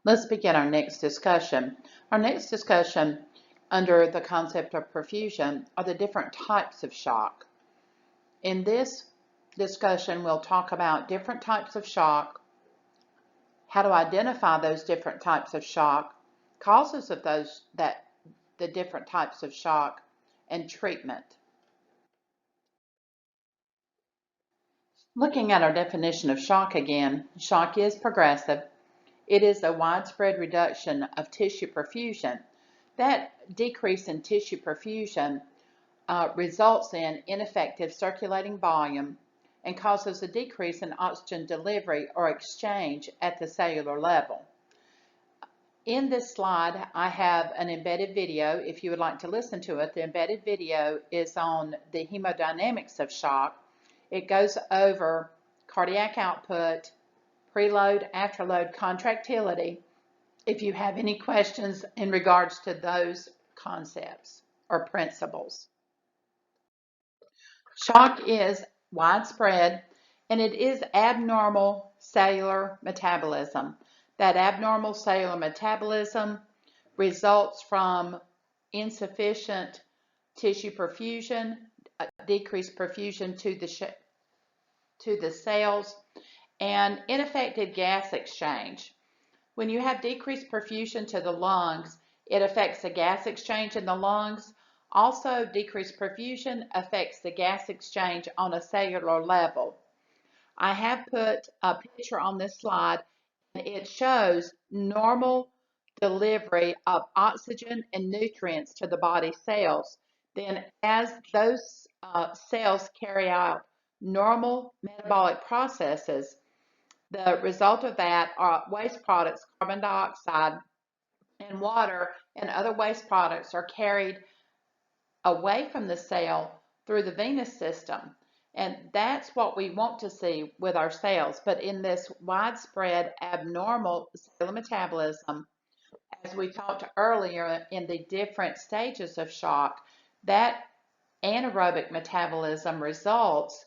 Let's begin our next discussion. Our next discussion under the concept of perfusion are the different types of shock. In this discussion, we'll talk about different types of shock, how to identify those different types of shock, causes of the different types of shock, and treatment. Looking at our definition of shock again, shock is progressive. It is a widespread reduction of tissue perfusion. That decrease in tissue perfusion results in ineffective circulating volume and causes a decrease in oxygen delivery or exchange at the cellular level. In this slide, I have an embedded video. If you would like to listen to it, the embedded video is on the hemodynamics of shock. It goes over cardiac output, preload, afterload contractility, if you have any questions in regards to those concepts or principles. Shock is widespread and it is abnormal cellular metabolism. That abnormal cellular metabolism results from insufficient tissue perfusion, decreased perfusion to the cells, and ineffective gas exchange. When you have decreased perfusion to the lungs, it affects the gas exchange in the lungs. Also, decreased perfusion affects the gas exchange on a cellular level. I have put a picture on this slide, and it shows normal delivery of oxygen and nutrients to the body cells. Then as those cells carry out normal metabolic processes, the result of that are waste products, carbon dioxide and water and other waste products are carried away from the cell through the venous system. And that's what we want to see with our cells. But in this widespread abnormal cellular metabolism, as we talked earlier in the different stages of shock, that anaerobic metabolism results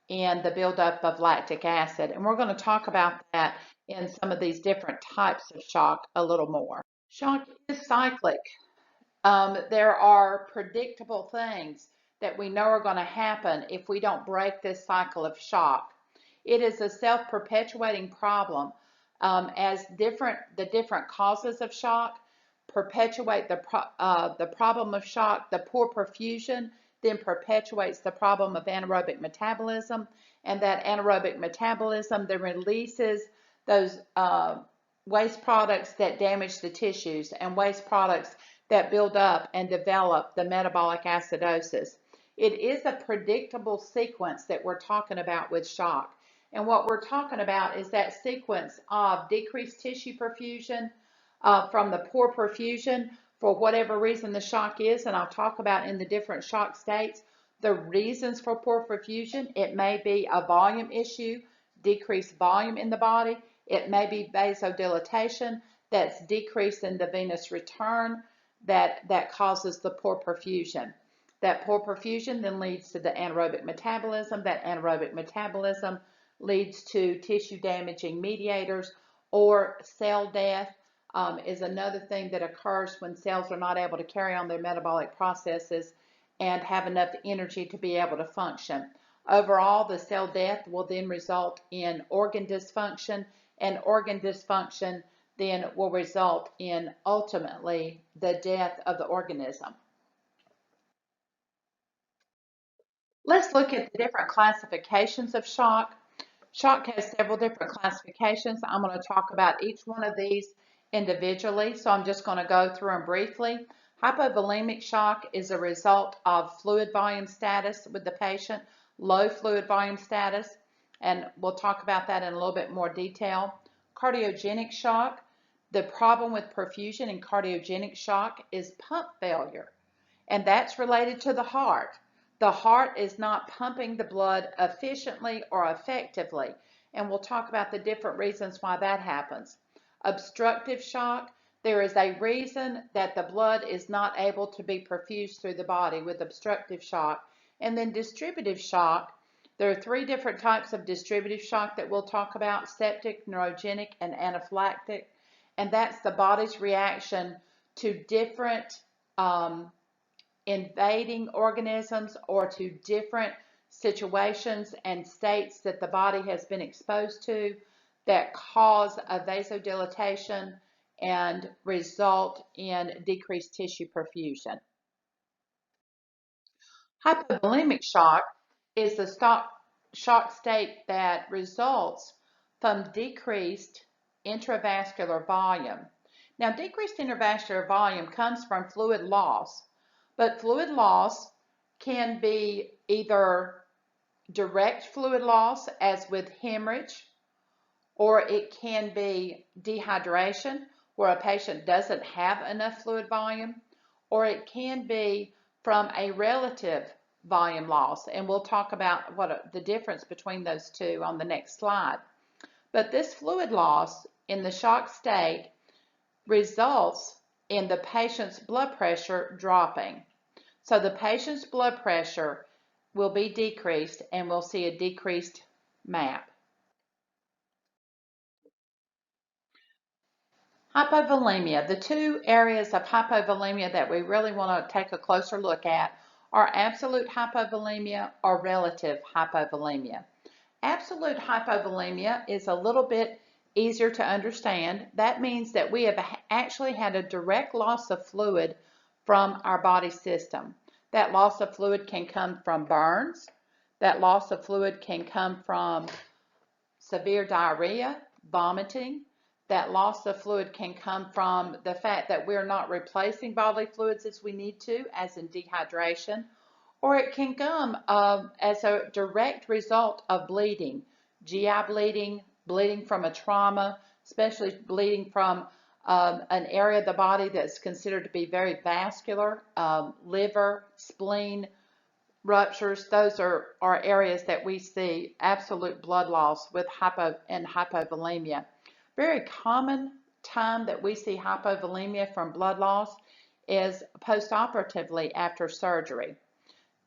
in the buildup of lactic acid. And we're going to talk about that in some of these different types of shock a little more. Shock is cyclic. There are predictable things that we know are going to happen if we don't break this cycle of shock. It is a self-perpetuating problem as the different causes of shock perpetuate the problem of shock. The poor perfusion then perpetuates the problem of anaerobic metabolism, and that anaerobic metabolism then releases those waste products that damage the tissues and waste products that build up and develop the metabolic acidosis. It is a predictable sequence that we're talking about with shock. And what we're talking about is that sequence of decreased tissue perfusion from the poor perfusion for whatever reason the shock is, and I'll talk about in the different shock states the reasons for poor perfusion. It may be a volume issue, decreased volume in the body. It may be vasodilatation, that's decrease in the venous return that causes the poor perfusion. That poor perfusion then leads to the anaerobic metabolism. That anaerobic metabolism leads to tissue damaging mediators, or cell death is another thing that occurs when cells are not able to carry on their metabolic processes and have enough energy to be able to function. Overall, the cell death will then result in organ dysfunction, and organ dysfunction then will result in ultimately the death of the organism. Let's look at the different classifications of shock. Shock has several different classifications. I'm going to talk about each one of these individually, so I'm just going to go through them briefly. Hypovolemic shock is a result of fluid volume status with the patient, low fluid volume status, and we'll talk about that in a little bit more detail. Cardiogenic shock. The problem with perfusion and cardiogenic shock is pump failure, and that's related to the heart. The heart is not pumping the blood efficiently or effectively, and we'll talk about the different reasons why that happens. Obstructive shock, there is a reason that the blood is not able to be perfused through the body with obstructive shock. And then distributive shock, there are three different types of distributive shock that we'll talk about: septic, neurogenic, and anaphylactic. and that's the body's reaction to different invading organisms or to different situations and states that the body has been exposed to that cause a vasodilatation and result in decreased tissue perfusion. Hypovolemic shock is the shock state that results from decreased intravascular volume. Now, decreased intravascular volume comes from fluid loss, but fluid loss can be either direct fluid loss, as with hemorrhage, or it can be dehydration, where a patient doesn't have enough fluid volume, or it can be from a relative volume loss, and we'll talk about what the difference between those two on the next slide. But this fluid loss in the shock state results in the patient's blood pressure dropping. So the patient's blood pressure will be decreased and we'll see a decreased MAP. Hypovolemia. The two areas of hypovolemia that we really want to take a closer look at are absolute hypovolemia or relative hypovolemia. Absolute hypovolemia is a little bit easier to understand. That means that we have actually had a direct loss of fluid from our body system. That loss of fluid can come from burns. That loss of fluid can come from severe diarrhea, vomiting. That loss of fluid can come from the fact that we're not replacing bodily fluids as we need to, as in dehydration, or it can come as a direct result of bleeding, GI bleeding, bleeding from a trauma, especially bleeding from an area of the body that's considered to be very vascular, liver, spleen, ruptures. Those are areas that we see absolute blood loss with hypovolemia. Very common time that we see hypovolemia from blood loss is postoperatively after surgery.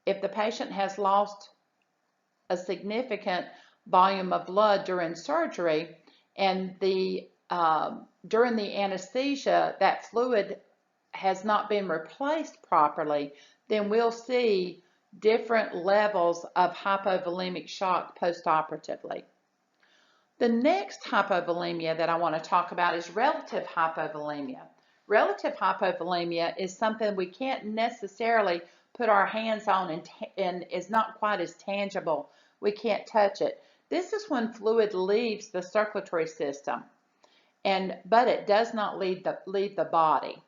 If the patient has lost a significant volume of blood during surgery and during the anesthesia that fluid has not been replaced properly, then we'll see different levels of hypovolemic shock postoperatively. The next hypovolemia that I want to talk about is relative hypovolemia. Relative hypovolemia is something we can't necessarily put our hands on and is not quite as tangible. We can't touch it. This is when fluid leaves the circulatory system, but it does not leave the body.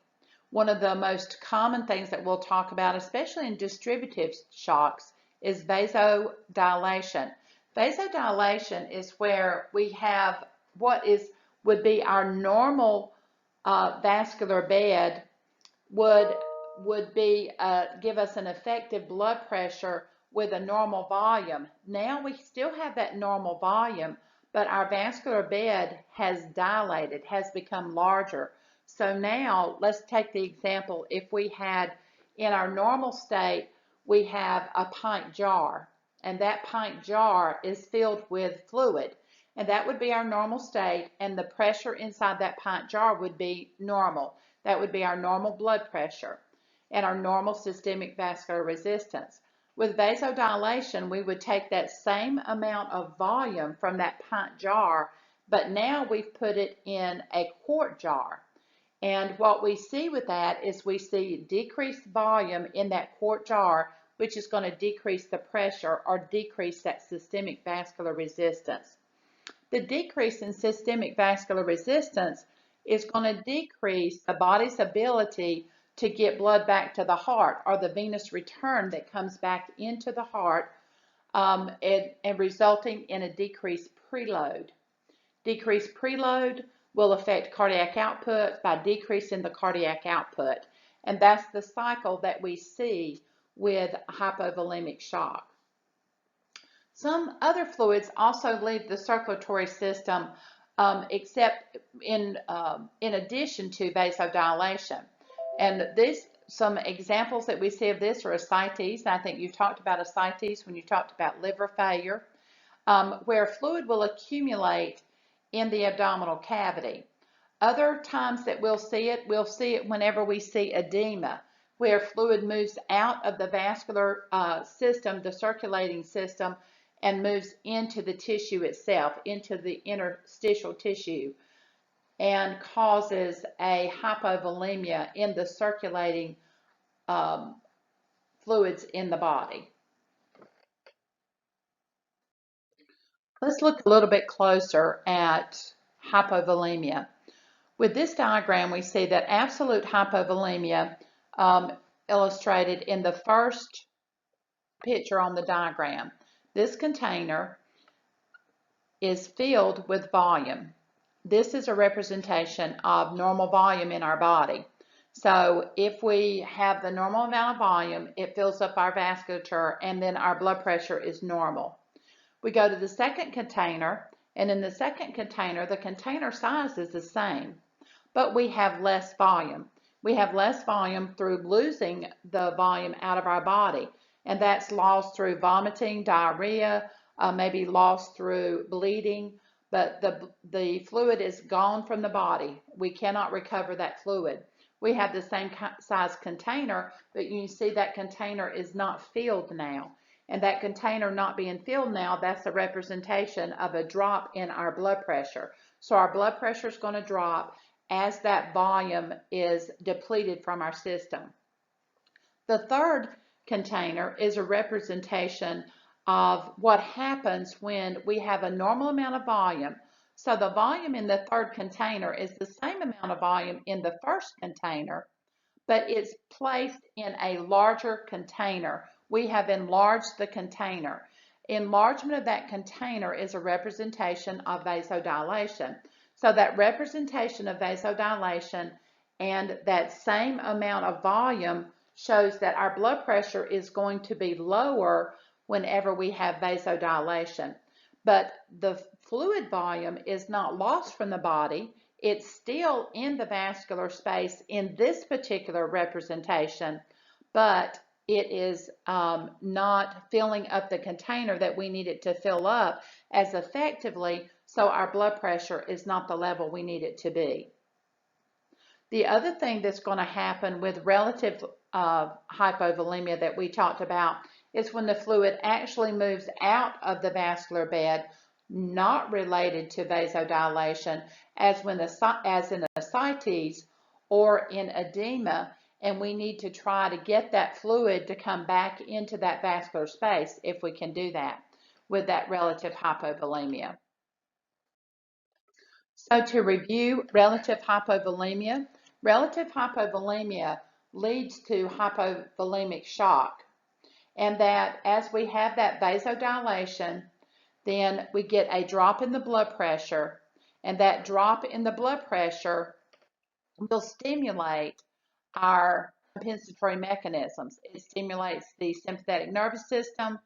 One of the most common things that we'll talk about, especially in distributive shocks, is vasodilation. Vasodilation is where we have what would be our normal vascular bed would be give us an effective blood pressure with a normal volume. Now we still have that normal volume, but our vascular bed has dilated, has become larger. So now let's take the example, if we had in our normal state, we have a pint jar, and that pint jar is filled with fluid, and that would be our normal state, and the pressure inside that pint jar would be normal. That would be our normal blood pressure and our normal systemic vascular resistance. With vasodilation, we would take that same amount of volume from that pint jar, but now we've put it in a quart jar. And what we see with that is we see decreased volume in that quart jar, which is going to decrease the pressure or decrease that systemic vascular resistance. The decrease in systemic vascular resistance is going to decrease the body's ability to get blood back to the heart, or the venous return that comes back into the heart, and resulting in a decreased preload. Decreased preload will affect cardiac output by decreasing the cardiac output. And that's the cycle that we see with hypovolemic shock. Some other fluids also leave the circulatory system except in addition to vasodilation. And some examples that we see of this are ascites. I think you talked about ascites when you talked about liver failure, where fluid will accumulate in the abdominal cavity. Other times that we'll see it whenever we see edema, where fluid moves out of the vascular system, the circulating system, and moves into the tissue itself, into the interstitial tissue, and causes a hypovolemia in the circulating um, fluids in the body. Let's look a little bit closer at hypovolemia. With this diagram, we see that absolute hypovolemia illustrated in the first picture on the diagram. This container is filled with volume. This is a representation of normal volume in our body. So if we have the normal amount of volume, it fills up our vasculature, and then our blood pressure is normal. We go to the second container, and in the second container, the container size is the same, but we have less volume. We have less volume through losing the volume out of our body, and that's lost through vomiting, diarrhea, maybe lost through bleeding, but the fluid is gone from the body. We cannot recover that fluid. We have the same size container, but you see that container is not filled now. And that container not being filled now, that's a representation of a drop in our blood pressure. So our blood pressure is going to drop as that volume is depleted from our system. The third container is a representation of what happens when we have a normal amount of volume. So the volume in the third container is the same amount of volume in the first container, but it's placed in a larger container. We have enlarged the container. Enlargement of that container is a representation of vasodilation. So that representation of vasodilation and that same amount of volume shows that our blood pressure is going to be lower whenever we have vasodilation. But the fluid volume is not lost from the body. It's still in the vascular space in this particular representation, but it is not filling up the container that we need it to fill up as effectively, so our blood pressure is not the level we need it to be. The other thing that's going to happen with relative hypovolemia that we talked about is when the fluid actually moves out of the vascular bed, not related to vasodilation, as in ascites or in edema, and we need to try to get that fluid to come back into that vascular space if we can do that with that relative hypovolemia. So to review relative hypovolemia leads to hypovolemic shock, and that as we have that vasodilation, then we get a drop in the blood pressure, and that drop in the blood pressure will stimulate our compensatory mechanisms. It stimulates the sympathetic nervous system,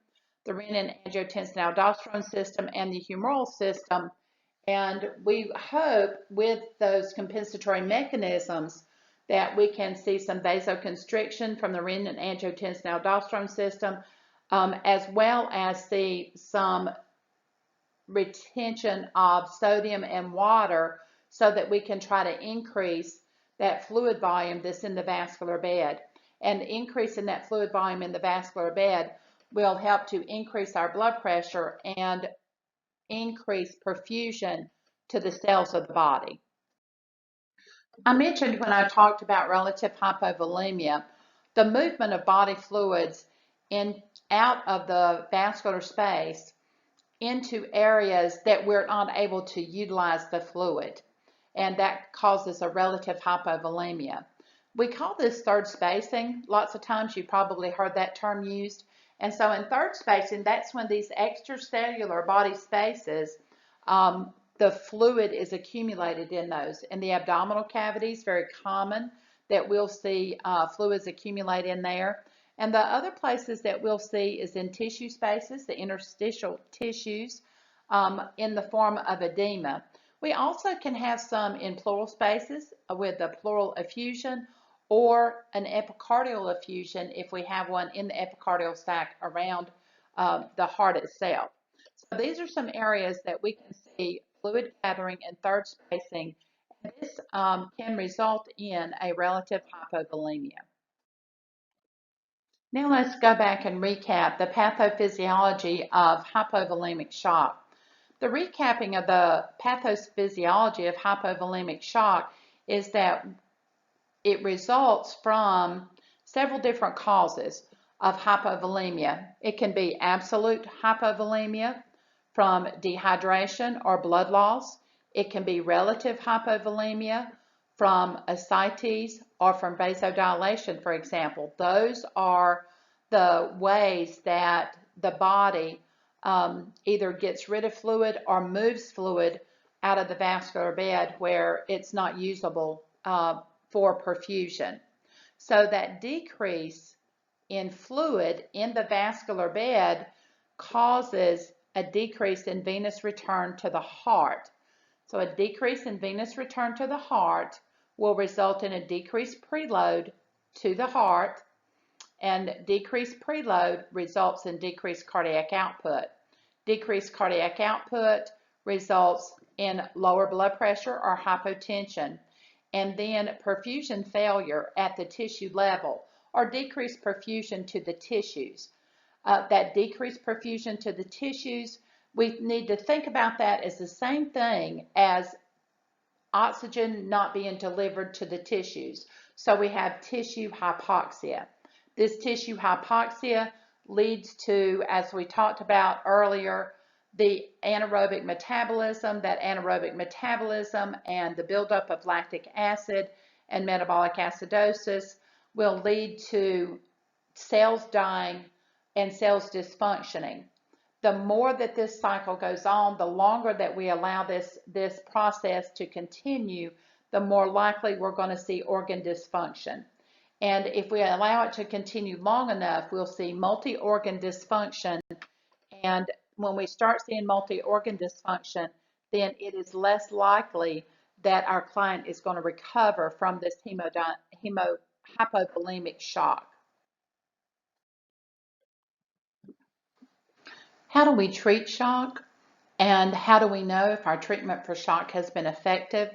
the renin-angiotensin-aldosterone system, and the humoral system. And we hope with those compensatory mechanisms that we can see some vasoconstriction from the renin-angiotensin-aldosterone system, as well as see some retention of sodium and water so that we can try to increase that fluid volume that's in the vascular bed. And increasing that fluid volume in the vascular bed will help to increase our blood pressure and increase perfusion to the cells of the body. I mentioned when I talked about relative hypovolemia, the movement of body fluids out of the vascular space into areas that we're not able to utilize the fluid, and that causes a relative hypovolemia. We call this third spacing. Lots of times you probably heard that term used. And so in third spacing, that's when these extracellular body spaces, the fluid is accumulated in those. In the abdominal cavities, very common that we'll see fluids accumulate in there. And the other places that we'll see is in tissue spaces, the interstitial tissues, in the form of edema. We also can have some in pleural spaces with a pleural effusion or an epicardial effusion if we have one in the epicardial sac around the heart itself. So these are some areas that we can see fluid gathering and third spacing This can result in a relative hypovolemia. Now let's go back and recap the pathophysiology of hypovolemic shock. The recapping of the pathophysiology of hypovolemic shock is that it results from several different causes of hypovolemia. It can be absolute hypovolemia from dehydration or blood loss. It can be relative hypovolemia from ascites or from vasodilation, for example. Those are the ways that the body either gets rid of fluid or moves fluid out of the vascular bed where it's not usable for perfusion. So that decrease in fluid in the vascular bed causes a decrease in venous return to the heart. So a decrease in venous return to the heart will result in a decreased preload to the heart, and decreased preload results in decreased cardiac output. Decreased cardiac output results in lower blood pressure or hypotension, and then perfusion failure at the tissue level or decreased perfusion to the tissues. That decreased perfusion to the tissues, we need to think about that as the same thing as oxygen not being delivered to the tissues. So we have tissue hypoxia. This tissue hypoxia leads to, as we talked about earlier, the anaerobic metabolism. That anaerobic metabolism and the buildup of lactic acid and metabolic acidosis will lead to cells dying and cells dysfunctioning. The more that this cycle goes on, the longer that we allow this process to continue, the more likely we're going to see organ dysfunction. And if we allow it to continue long enough, we'll see multi-organ dysfunction. And when we start seeing multi-organ dysfunction, then it is less likely that our client is going to recover from this hypovolemic shock. How do we treat shock? And how do we know if our treatment for shock has been effective?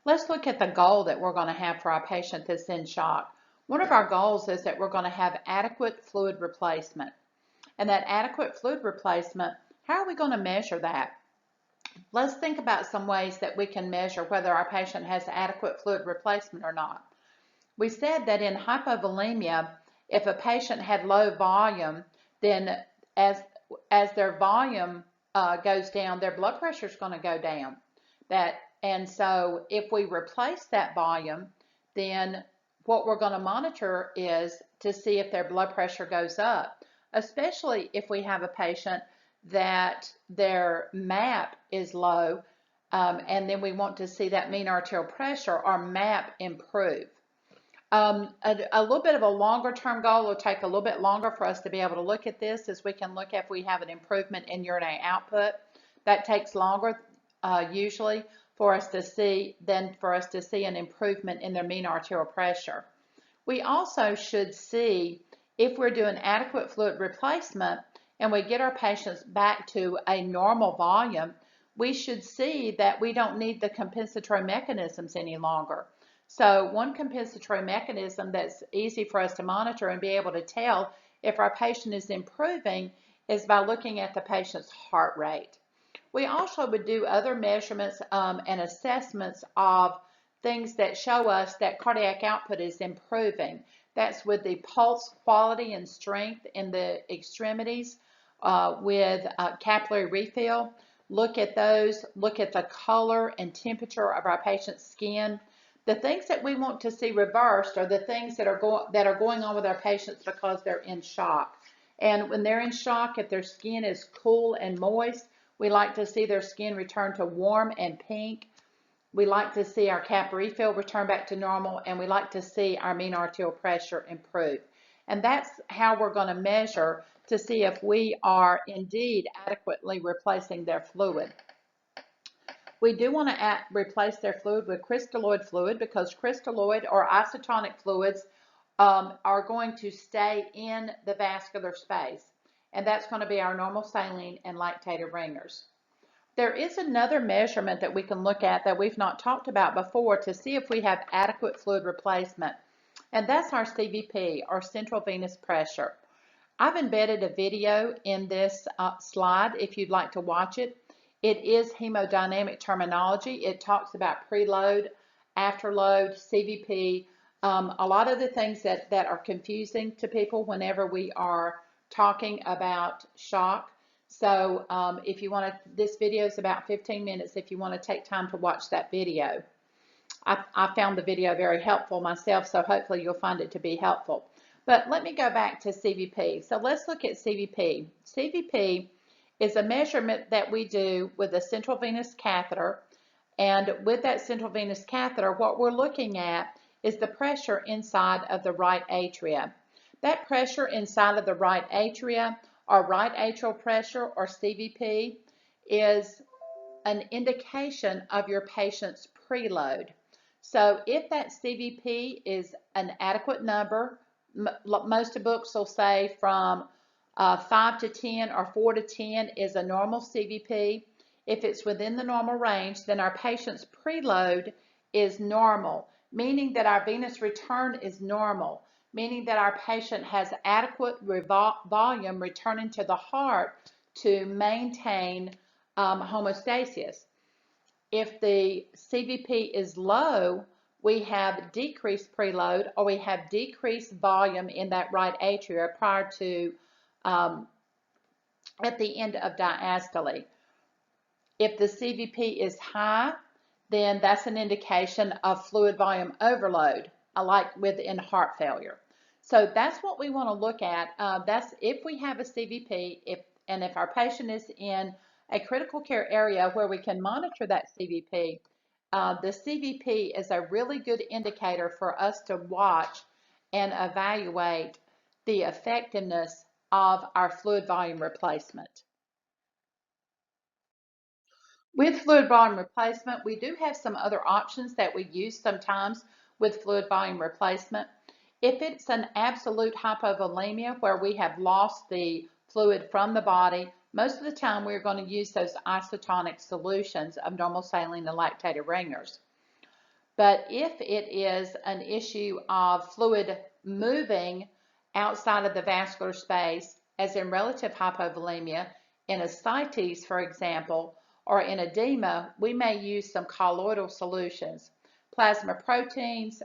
Let's look at the goal that we're going to have for our patient that's in shock. One of our goals is that we're going to have adequate fluid replacement. And that adequate fluid replacement, how are we going to measure that? Let's think about some ways that we can measure whether our patient has adequate fluid replacement or not. We said that in hypovolemia, if a patient had low volume, then as their volume goes down, their blood pressure is going to go down. And so if we replace that volume, then what we're going to monitor is to see if their blood pressure goes up, especially if we have a patient that their MAP is low, and then we want to see that mean arterial pressure or MAP improve. A little bit of a longer term goal will take a little bit longer for us to be able to look at this, as we can look if we have an improvement in urinary output. That takes longer usually for us to see than for us to see an improvement in their mean arterial pressure. We also should see if we're doing adequate fluid replacement and we get our patients back to a normal volume, we should see that we don't need the compensatory mechanisms any longer. So one compensatory mechanism that's easy for us to monitor and be able to tell if our patient is improving is by looking at the patient's heart rate. We also would do other measurements and assessments of things that show us that cardiac output is improving. That's with the pulse quality and strength in the extremities, with capillary refill. Look at those, look at the color and temperature of our patient's skin. The things that we want to see reversed are the things that are going on with our patients because they're in shock. And when they're in shock, if their skin is cool and moist, we like to see their skin return to warm and pink. We like to see our capillary refill return back to normal, and we like to see our mean arterial pressure improve. And that's how we're going to measure to see if we are indeed adequately replacing their fluid. We do want to replace their fluid with crystalloid fluid, because crystalloid or isotonic fluids are going to stay in the vascular space, and that's going to be our normal saline and lactated ringers. There is another measurement that we can look at that we've not talked about before to see if we have adequate fluid replacement, and that's our CVP, or central venous pressure. I've embedded a video in this slide if you'd like to watch it. It is hemodynamic terminology. It talks about preload, afterload, CVP, a lot of the things that are confusing to people whenever we are talking about shock. So if you want to, this video is about 15 minutes if you want to take time to watch that video. I found the video very helpful myself, so hopefully you'll find it to be helpful. But let me go back to CVP. So let's look at CVP. CVP is a measurement that we do with a central venous catheter. And with that central venous catheter, what we're looking at is the pressure inside of the right atria. That pressure inside of the right atria, or right atrial pressure, or CVP, is an indication of your patient's preload. So if that CVP is an adequate number, most books will say from 5 to 10 or 4 to 10 is a normal CVP. If it's within the normal range, then our patient's preload is normal, meaning that our venous return is normal, meaning that our patient has adequate volume returning to the heart to maintain homeostasis. If the CVP is low, we have decreased preload, or we have decreased volume in that right atria prior to at the end of diastole. If the CVP is high, then that's an indication of fluid volume overload, like within heart failure. So that's what we want to look at. That's if we have a CVP, if our patient is in a critical care area where we can monitor that CVP, the CVP is a really good indicator for us to watch and evaluate the effectiveness of our fluid volume replacement. With fluid volume replacement, we do have some other options that we use sometimes with fluid volume replacement. If it's an absolute hypovolemia where we have lost the fluid from the body, most of the time we're going to use those isotonic solutions of normal saline and lactated ringers. But if it is an issue of fluid moving outside of the vascular space, as in relative hypovolemia, in ascites, for example, or in edema, we may use some colloidal solutions. Plasma proteins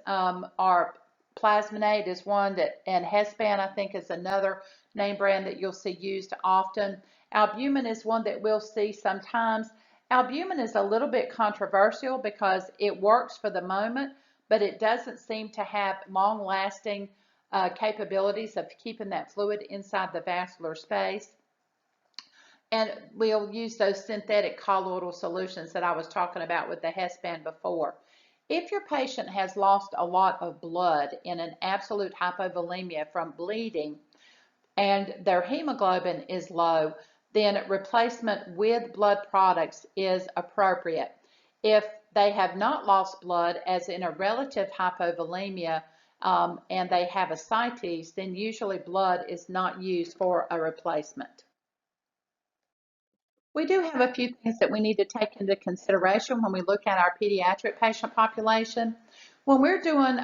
or plasminate is one that, and Hespan, I think, is another name brand that you'll see used often. Albumin is one that we'll see sometimes. Albumin is a little bit controversial because it works for the moment, but it doesn't seem to have long-lasting capabilities of keeping that fluid inside the vascular space. And we'll use those synthetic colloidal solutions that I was talking about with the Hespan before. If your patient has lost a lot of blood in an absolute hypovolemia from bleeding and their hemoglobin is low, then replacement with blood products is appropriate. If they have not lost blood, as in a relative hypovolemia, and they have ascites, then usually blood is not used for a replacement. We do have a few things that we need to take into consideration when we look at our pediatric patient population. When we're doing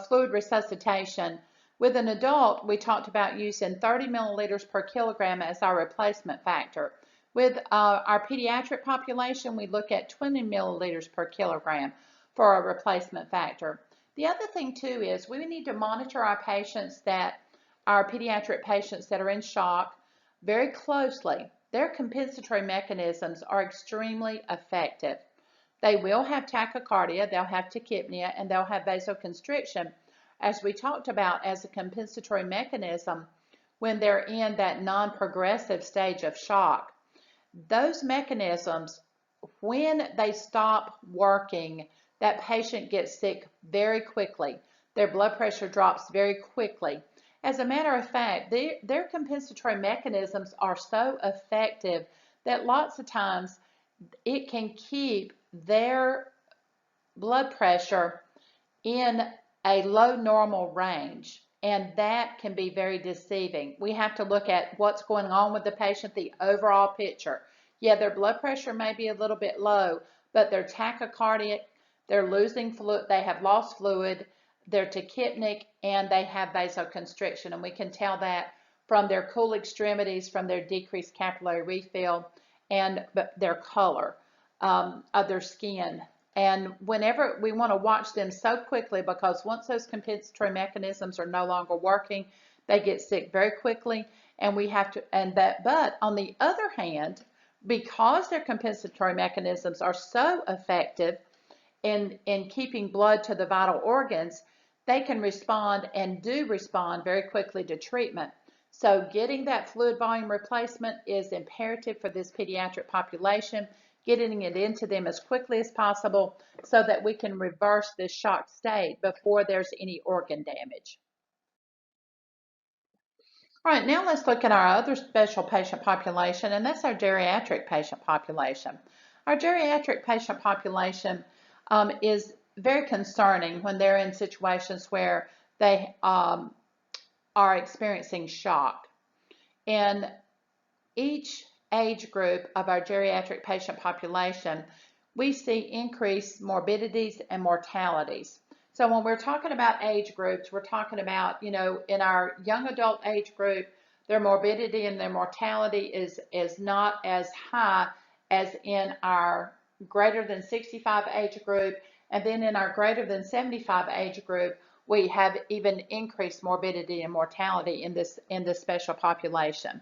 fluid resuscitation, with an adult, we talked about using 30 milliliters per kilogram as our replacement factor. With our pediatric population, we look at 20 milliliters per kilogram for a replacement factor. The other thing too is we need to monitor our patients, our pediatric patients that are in shock, very closely. Their compensatory mechanisms are extremely effective. They will have tachycardia, they'll have tachypnea, and they'll have vasoconstriction, as we talked about, as a compensatory mechanism when they're in that non-progressive stage of shock. Those mechanisms, when they stop working, that patient gets sick very quickly. Their blood pressure drops very quickly. As a matter of fact, their compensatory mechanisms are so effective that lots of times it can keep their blood pressure in a low normal range, and that can be very deceiving. We have to look at what's going on with the patient, the overall picture. Yeah, their blood pressure may be a little bit low, but they're tachycardic, they're losing fluid, they have lost fluid, they're tachypnic, and they have vasoconstriction. And we can tell that from their cool extremities, from their decreased capillary refill, and their color of their skin. And whenever we want to watch them so quickly, because once those compensatory mechanisms are no longer working, they get sick very quickly, and we have to, but on the other hand, because their compensatory mechanisms are so effective in keeping blood to the vital organs, they can respond and do respond very quickly to treatment. So getting that fluid volume replacement is imperative for this pediatric population, getting it into them as quickly as possible so that we can reverse this shock state before there's any organ damage. All right, now let's look at our other special patient population, and that's our geriatric patient population. Our geriatric patient population is very concerning when they're in situations where they are experiencing shock. In each age group of our geriatric patient population, we see increased morbidities and mortalities. So when we're talking about age groups, we're talking about, in our young adult age group, their morbidity and their mortality is not as high as in our greater than 65 age group. And then in our greater than 75 age group, we have even increased morbidity and mortality in this special population.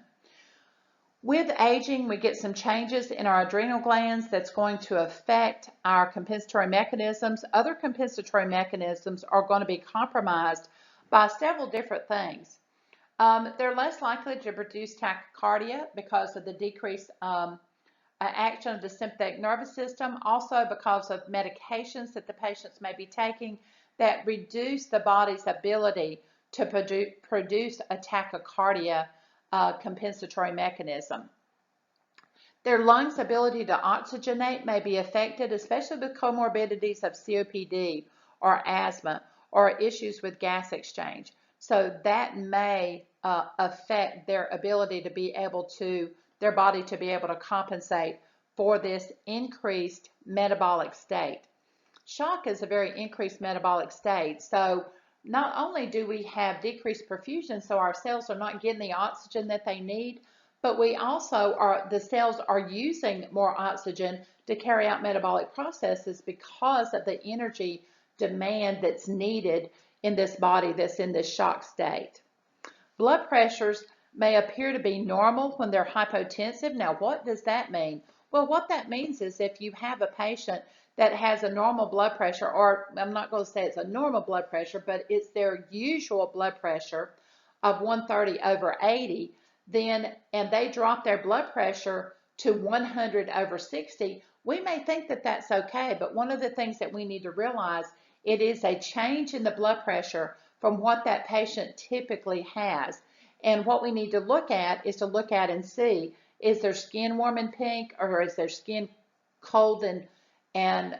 With aging, we get some changes in our adrenal glands that's going to affect our compensatory mechanisms. Other compensatory mechanisms are going to be compromised by several different things. They're less likely to produce tachycardia because of the decreased action of the sympathetic nervous system, also because of medications that the patients may be taking that reduce the body's ability to produce a tachycardia compensatory mechanism. Their lungs' ability to oxygenate may be affected, especially with comorbidities of COPD or asthma or issues with gas exchange. So that may affect their ability to be able to, their body to be able to compensate for this increased metabolic state. Shock is a very increased metabolic state. So not only do we have decreased perfusion, so our cells are not getting the oxygen that they need, but we also the cells are using more oxygen to carry out metabolic processes because of the energy demand that's needed in this body that's in this shock state. Blood pressures may appear to be normal when they're hypotensive. Now, what does that mean? Well, what that means is if you have a patient that has a normal blood pressure, or I'm not going to say it's a normal blood pressure, but it's their usual blood pressure of 130/80, then, and they drop their blood pressure to 100/60, we may think that that's okay, but one of the things that we need to realize, it is a change in the blood pressure from what that patient typically has. And what we need to look at is to look at and see, is their skin warm and pink, or is their skin cold and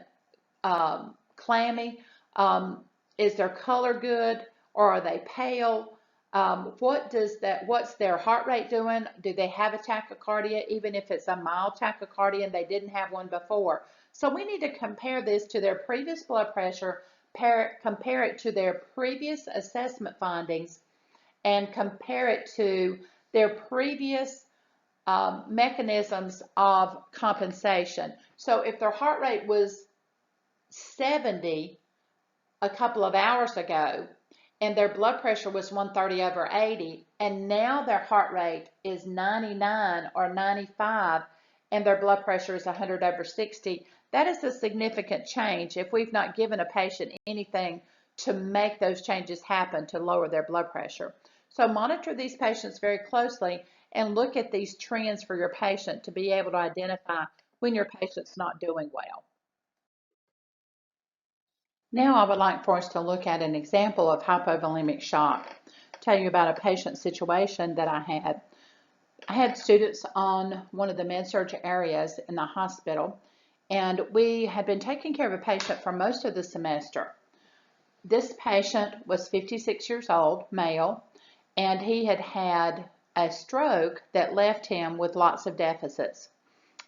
clammy? Is their color good, or are they pale? What's their heart rate doing? Do they have a tachycardia, even if it's a mild tachycardia and they didn't have one before? So we need to compare this to their previous blood pressure, compare it to their previous assessment findings, and compare it to their previous mechanisms of compensation. So if their heart rate was 70 a couple of hours ago, and their blood pressure was 130/80, and now their heart rate is 99 or 95, and their blood pressure is 100/60, that is a significant change if we've not given a patient anything to make those changes happen to lower their blood pressure. So monitor these patients very closely and look at these trends for your patient to be able to identify when your patient's not doing well. Now I would like for us to look at an example of hypovolemic shock. Tell you about a patient situation that I had. I had students on one of the med-surg areas in the hospital, and we had been taking care of a patient for most of the semester. This patient was 56 years old, male, and he had had a stroke that left him with lots of deficits.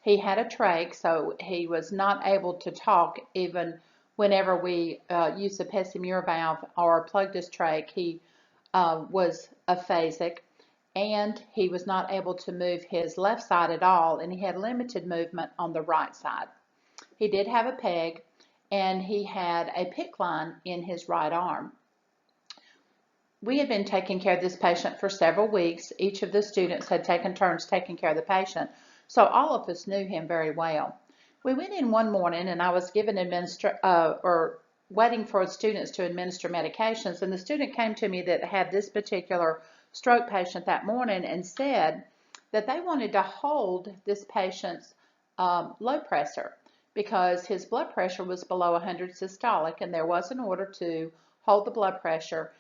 He had a trach, so he was not able to talk even whenever we used the Pessimir valve or plugged his trach. He was aphasic, and he was not able to move his left side at all, and he had limited movement on the right side. He did have a peg, and he had a PICC line in his right arm. We had been taking care of this patient for several weeks. Each of the students had taken turns taking care of the patient, so all of us knew him very well. We went in one morning, and I was given waiting for students to administer medications, and the student came to me that had this particular stroke patient that morning and said that they wanted to hold this patient's low pressure because his blood pressure was below 100 systolic, and there was an order to hold the blood pressure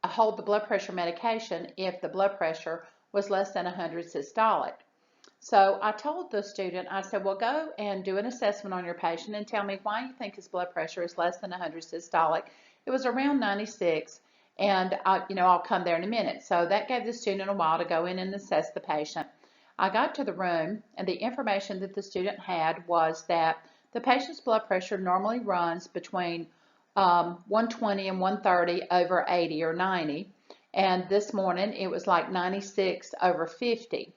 hold the blood pressure medication if the blood pressure was less than 100 systolic. So I told the student, I said, well, go and do an assessment on your patient and tell me why you think his blood pressure is less than 100 systolic. It was around 96, and I'll come there in a minute. So that gave the student a while to go in and assess the patient. I got to the room, and the information that the student had was that the patient's blood pressure normally runs between 120 and 130 over 80 or 90, and this morning it was like 96 over 50.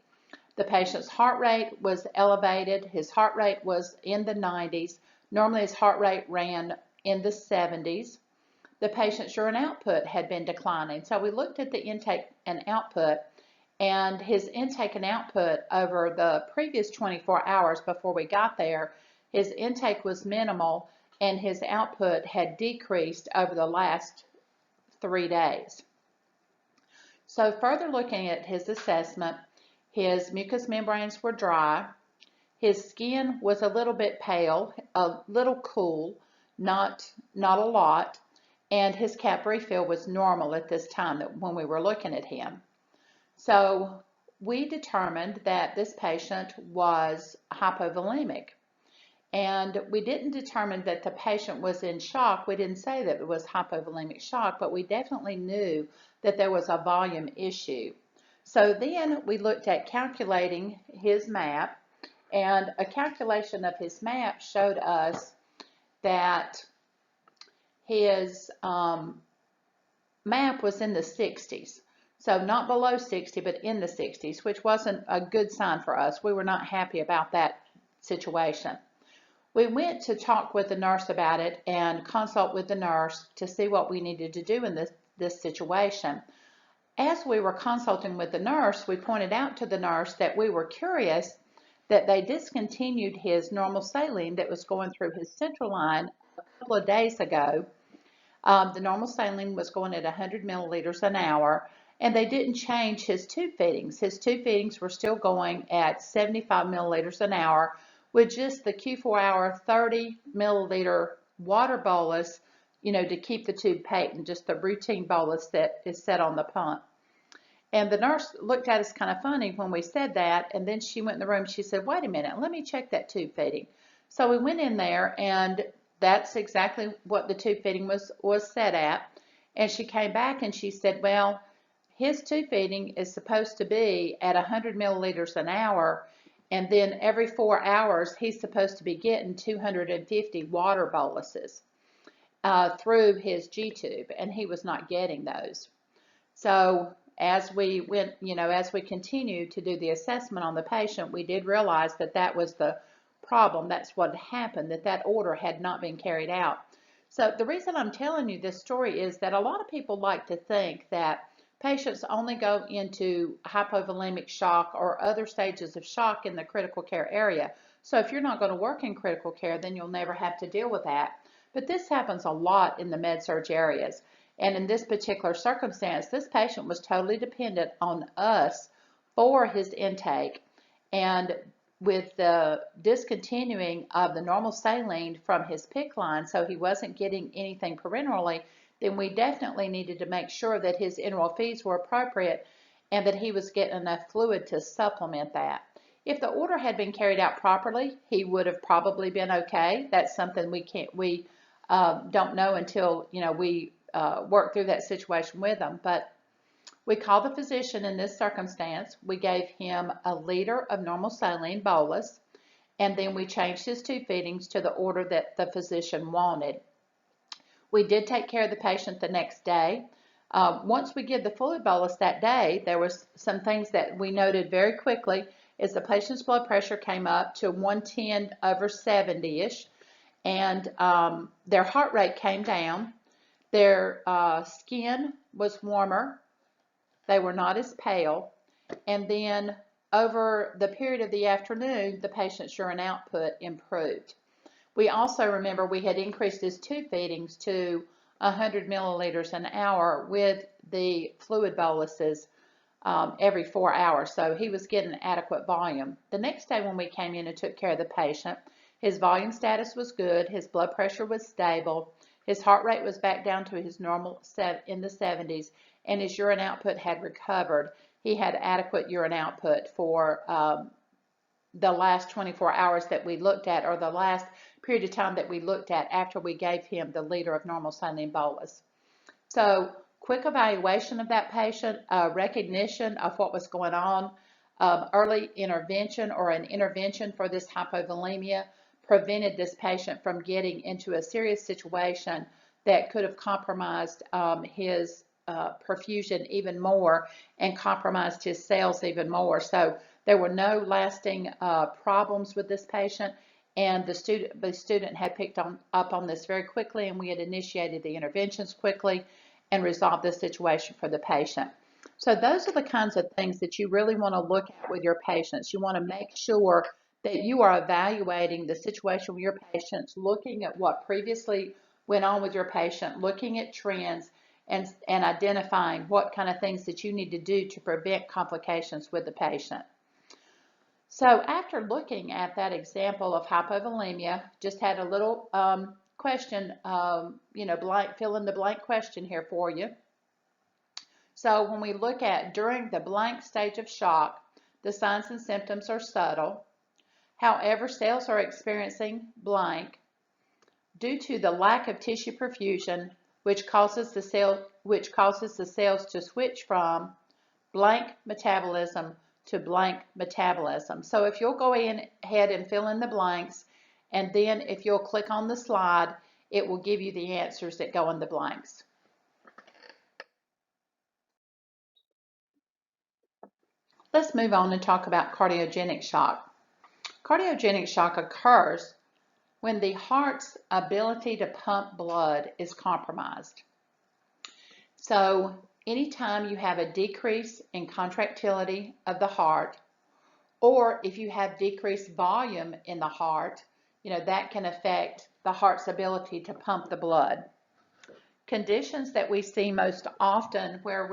The patient's heart rate was elevated. His heart rate was in the 90s. Normally his heart rate ran in the 70s. The patient's urine output had been declining. So we looked at the intake and output, and his intake and output over the previous 24 hours before we got there, his intake was minimal and his output had decreased over the last 3 days. So further looking at his assessment, his mucous membranes were dry, his skin was a little bit pale, a little cool, not a lot, and his cap refill was normal at this time when we were looking at him. So we determined that this patient was hypovolemic. And we didn't determine that the patient was in shock. We didn't say that it was hypovolemic shock, but we definitely knew that there was a volume issue. So then we looked at calculating his MAP, and a calculation of his MAP showed us that his MAP was in the 60s. So not below 60, but in the 60s, which wasn't a good sign for us. We were not happy about that situation. We went to talk with the nurse about it and consult with the nurse to see what we needed to do in this situation. As we were consulting with the nurse, we pointed out to the nurse that we were curious that they discontinued his normal saline that was going through his central line a couple of days ago. The normal saline was going at 100 milliliters an hour, and they didn't change his tube feedings. His tube feedings were still going at 75 milliliters an hour, with just the Q4-hour 30 milliliter water bolus, to keep the tube patent, just the routine bolus that is set on the pump. And the nurse looked at us kind of funny when we said that, and then she went in the room, she said, wait a minute, let me check that tube feeding. So we went in there, and that's exactly what the tube feeding was set at. And she came back and she said, well, his tube feeding is supposed to be at 100 milliliters an hour, and then every 4 hours he's supposed to be getting 250 water boluses through his G-tube, and he was not getting those. So as we went, as we continued to do the assessment on the patient, we did realize that that was the problem. That's what happened, that order had not been carried out. So the reason I'm telling you this story is that a lot of people like to think that patients only go into hypovolemic shock or other stages of shock in the critical care area. So if you're not going to work in critical care, then you'll never have to deal with that. But this happens a lot in the med-surg areas. And in this particular circumstance, this patient was totally dependent on us for his intake. And with the discontinuing of the normal saline from his PICC line, so he wasn't getting anything parenterally, then we definitely needed to make sure that his enteral feeds were appropriate and that he was getting enough fluid to supplement that. If the order had been carried out properly, he would have probably been okay. That's something we don't know until we work through that situation with him. But We called the physician in this circumstance. We gave him a liter of normal saline bolus, and then we changed his tube feedings to the order that the physician wanted. We did take care of the patient the next day. Once we give the fluid bolus that day, there was some things that we noted very quickly is the patient's blood pressure came up to 110/70-ish, and their heart rate came down. Their skin was warmer. They were not as pale. And then over the period of the afternoon, the patient's urine output improved. We also remember we had increased his tube feedings to 100 milliliters an hour with the fluid boluses every 4 hours, so he was getting adequate volume. The next day when we came in and took care of the patient, his volume status was good, his blood pressure was stable, his heart rate was back down to his normal in the 70s, and his urine output had recovered. He had adequate urine output for the last 24 hours that we looked at, or the last period of time that we looked at after we gave him the liter of normal saline bolus. So quick evaluation of that patient, recognition of what was going on, early intervention or an intervention for this hypovolemia prevented this patient from getting into a serious situation that could have compromised his perfusion even more and compromised his cells even more. So there were no lasting problems with this patient, and the student had picked up on this very quickly, and we had initiated the interventions quickly and resolved the situation for the patient. So those are the kinds of things that you really want to look at with your patients. You want to make sure that you are evaluating the situation with your patients, looking at what previously went on with your patient, looking at trends, and identifying what kind of things that you need to do to prevent complications with the patient. So after looking at that example of hypovolemia, just had a little question, fill in the blank question here for you. So when we look at during the blank stage of shock, the signs and symptoms are subtle. However, cells are experiencing blank due to the lack of tissue perfusion, which causes the cells to switch from blank metabolism to blank metabolism. So if you'll go ahead and fill in the blanks, and then if you'll click on the slide, it will give you the answers that go in the blanks. Let's move on and talk about cardiogenic shock. Cardiogenic shock occurs when the heart's ability to pump blood is compromised. So anytime you have a decrease in contractility of the heart, or if you have decreased volume in the heart, that can affect the heart's ability to pump the blood. Conditions that we see most often where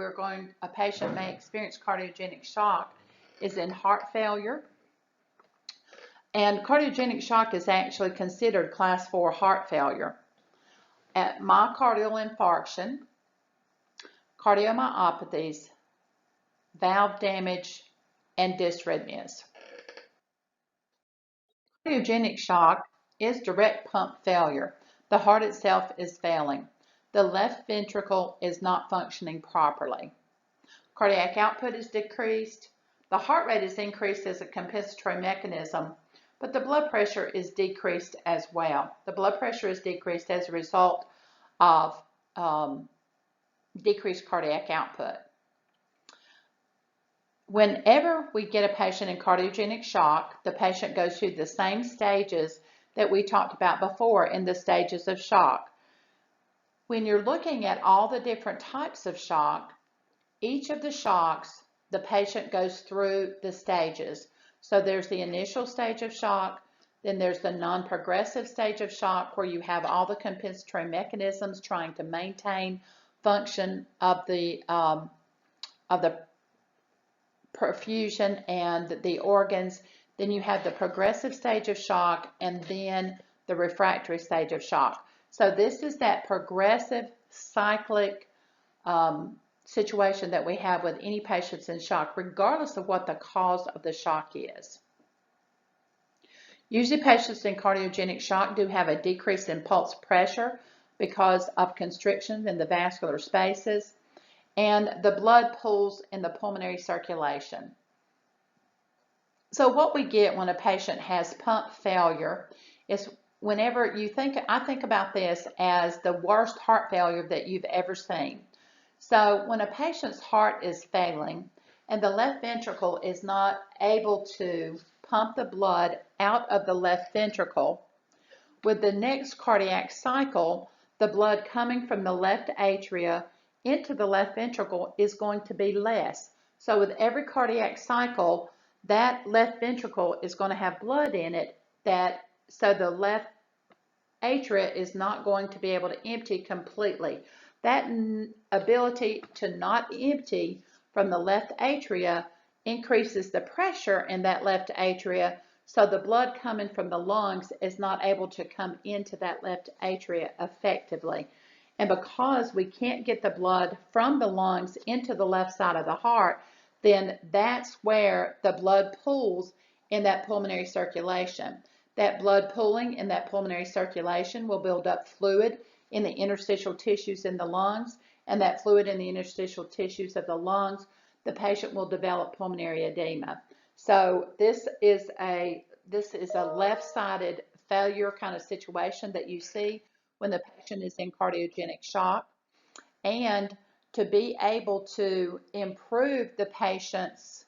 a patient may experience cardiogenic shock is in heart failure. And cardiogenic shock is actually considered class 4 heart failure. At myocardial infarction, cardiomyopathies, valve damage, and dysrhythmias. Cardiogenic shock is direct pump failure. The heart itself is failing. The left ventricle is not functioning properly. Cardiac output is decreased. The heart rate is increased as a compensatory mechanism, but the blood pressure is decreased as well. The blood pressure is decreased as a result of decreased cardiac output. Whenever we get a patient in cardiogenic shock, the patient goes through the same stages that we talked about before in the stages of shock. When you're looking at all the different types of shock, each of the shocks, the patient goes through the stages. So there's the initial stage of shock, then there's the non-progressive stage of shock where you have all the compensatory mechanisms trying to maintain function of the perfusion and the organs. Then you have the progressive stage of shock, and then the refractory stage of shock. So this is that progressive cyclic situation that we have with any patients in shock, regardless of what the cause of the shock is. Usually patients in cardiogenic shock do have a decrease in pulse pressure because of constriction in the vascular spaces. and the blood pools in the pulmonary circulation. So what we get when a patient has pump failure is whenever you think, I think about this as the worst heart failure that you've ever seen. So when a patient's heart is failing and the left ventricle is not able to pump the blood out of the left ventricle, with the next cardiac cycle, the blood coming from the left atria into the left ventricle is going to be less. So with every cardiac cycle, that left ventricle is going to have blood in it, so the left atria is not going to be able to empty completely. That ability to not empty from the left atria increases the pressure in that left atria, so the blood coming from the lungs is not able to come into that left atria effectively. And because we can't get the blood from the lungs into the left side of the heart, then that's where the blood pools in that pulmonary circulation. That blood pooling in that pulmonary circulation will build up fluid in the interstitial tissues in the lungs, and that fluid in the interstitial tissues of the lungs, the patient will develop pulmonary edema. So this is a left-sided failure kind of situation that you see when the patient is in cardiogenic shock. And to be able to improve the patient's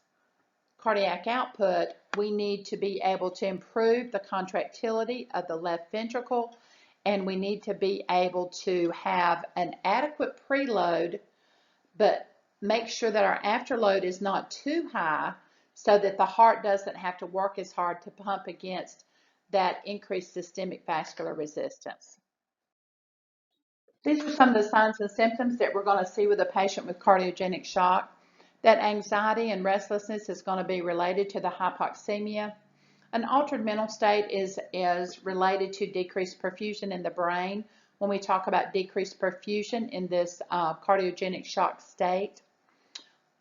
cardiac output, we need to be able to improve the contractility of the left ventricle, and we need to be able to have an adequate preload, but make sure that our afterload is not too high so that the heart doesn't have to work as hard to pump against that increased systemic vascular resistance. These are some of the signs and symptoms that we're going to see with a patient with cardiogenic shock. That anxiety and restlessness is going to be related to the hypoxemia. An altered mental state is related to decreased perfusion in the brain when we talk about decreased perfusion in this cardiogenic shock state.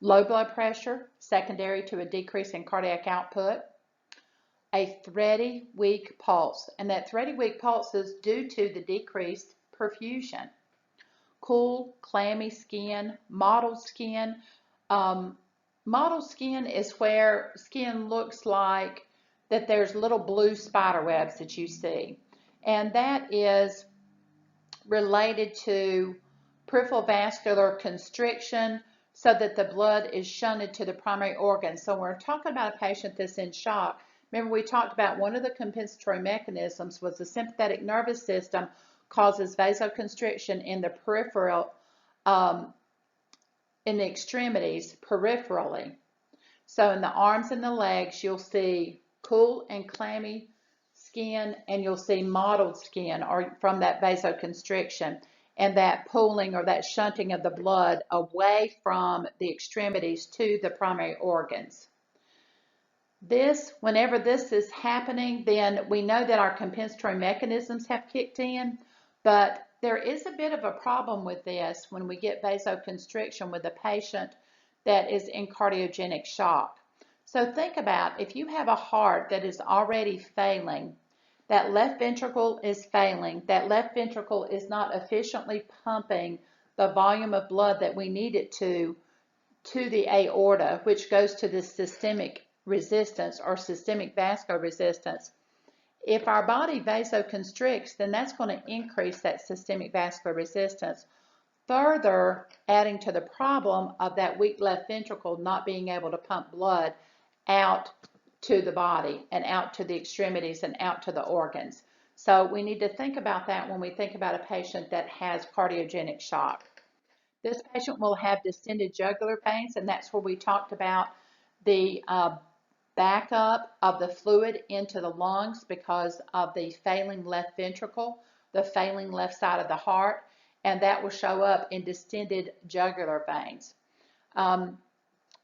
Low blood pressure, secondary to a decrease in cardiac output. A thready, weak pulse, and that thready, weak pulse is due to the decreased perfusion. Cool, clammy skin, mottled skin. Mottled skin is where skin looks like that there's little blue spider webs that you see. And that is related to peripheral vascular constriction so that the blood is shunted to the primary organ. So when we're talking about a patient that's in shock, remember we talked about one of the compensatory mechanisms was the sympathetic nervous system causes vasoconstriction in the peripheral, in the extremities peripherally. So in the arms and the legs, you'll see cool and clammy skin, and you'll see mottled skin or from that vasoconstriction and that pooling or that shunting of the blood away from the extremities to the primary organs. Whenever this is happening, then we know that our compensatory mechanisms have kicked in, but there is a bit of a problem with this when we get vasoconstriction with a patient that is in cardiogenic shock. So think about if you have a heart that is already failing, that left ventricle is failing, that left ventricle is not efficiently pumping the volume of blood that we need it to the aorta, which goes to the systemic resistance or systemic vascular resistance. If our body vasoconstricts, then that's going to increase that systemic vascular resistance, further adding to the problem of that weak left ventricle not being able to pump blood out to the body and out to the extremities and out to the organs. So we need to think about that when we think about a patient that has cardiogenic shock. This patient will have distended jugular veins, and that's where we talked about the backup of the fluid into the lungs because of the failing left ventricle, the failing left side of the heart, and that will show up in distended jugular veins.